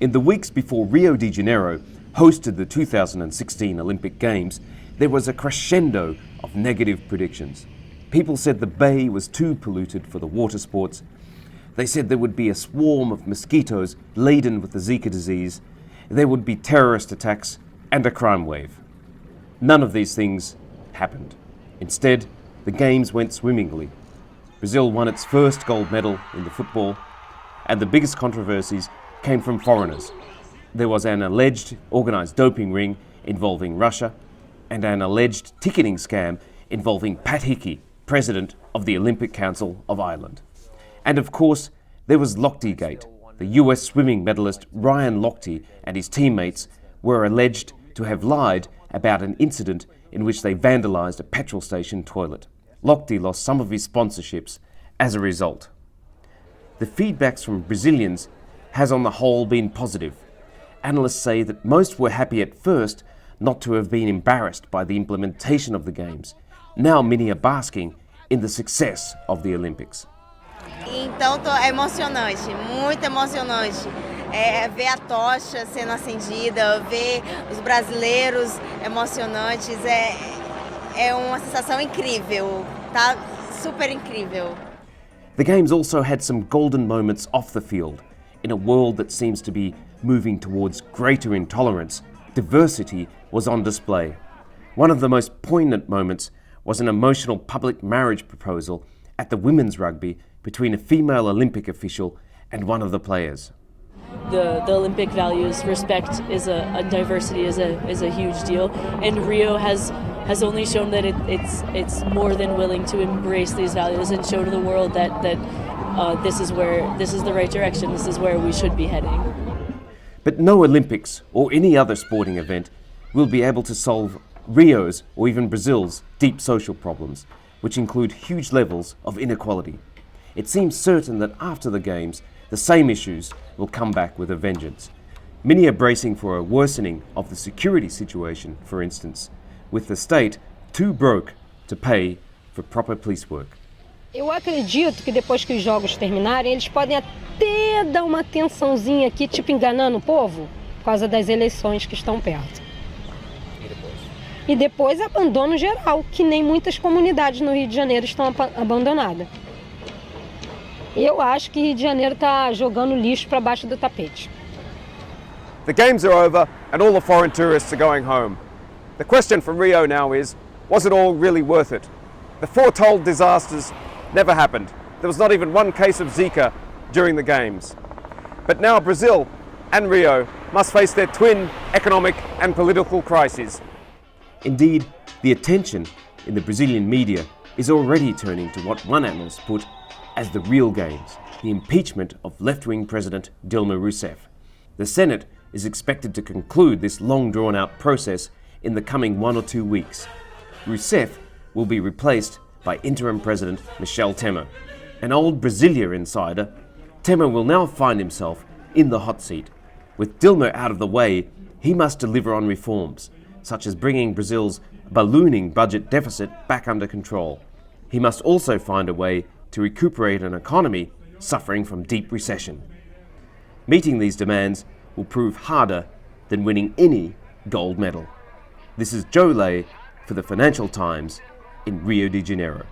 In the weeks before Rio de Janeiro hosted the 2016 Olympic Games, there was a crescendo of negative predictions. People said the bay was too polluted for the water sports. They said there would be a swarm of mosquitoes laden with the Zika disease. There would be terrorist attacks and a crime wave. None of these things happened. Instead, the Games went swimmingly. Brazil won its first gold medal in the football, and the biggest controversies came from foreigners. There was an alleged organised doping ring involving Russia and an alleged ticketing scam involving Pat Hickey, president of the Olympic Council of Ireland. And of course, there was Lochte-gate. The US swimming medalist Ryan Lochte and his teammates were alleged to have lied about an incident in which they vandalised a petrol station toilet. Lochte lost some of his sponsorships as a result. The feedbacks from Brazilians has on the whole been positive. Analysts say that most were happy at first not to have been embarrassed by the implementation of the Games. Now many are basking in the success of the Olympics. Então é emocionante, muito emocionante. Ver a tocha sendo acendida, ver os brasileiros emocionantes, é uma sensação incrível, tá super incrível. The Games also had some golden moments off the field. In a world that seems to be moving towards greater intolerance, diversity was on display. One of the most poignant moments was an emotional public marriage proposal at the women's rugby between a female Olympic official and one of the players. The Olympic values, respect and diversity is a huge deal, and Rio has only shown that it's more than willing to embrace these values and show to the world that this is the right direction, this is where we should be heading. But no Olympics or any other sporting event will be able to solve Rio's or even Brazil's deep social problems, which include huge levels of inequality. It seems certain that after the Games, the same issues will come back with a vengeance. Many are bracing for a worsening of the security situation, for instance, with the state too broke to pay for proper police work. Eu acredito que depois que os jogos terminarem, eles podem até dar uma tensãozinha aqui, tipo enganando o povo, por causa das eleições que estão perto. E depois abandono geral, que nem muitas comunidades no Rio de Janeiro estão abandonadas. Eu acho que Rio de Janeiro está jogando lixo para baixo do tapete. The Games are over and all the foreign tourists are going home. The question from Rio now is, was it all really worth it? The foretold disasters never happened. There was not even one case of Zika during the Games. But now Brazil and Rio must face their twin economic and political crises. Indeed, the attention in the Brazilian media is already turning to what one analyst put as the real Games, the impeachment of left-wing President Dilma Rousseff. The Senate is expected to conclude this long drawn-out process in the coming 1 or 2 weeks. Rousseff will be replaced by interim President Michel Temer. An old Brasilia insider, Temer will now find himself in the hot seat. With Dilma out of the way, he must deliver on reforms, such as bringing Brazil's ballooning budget deficit back under control. He must also find a way to recuperate an economy suffering from deep recession. Meeting these demands will prove harder than winning any gold medal. This is Joe Leahy for the Financial Times in Rio de Janeiro.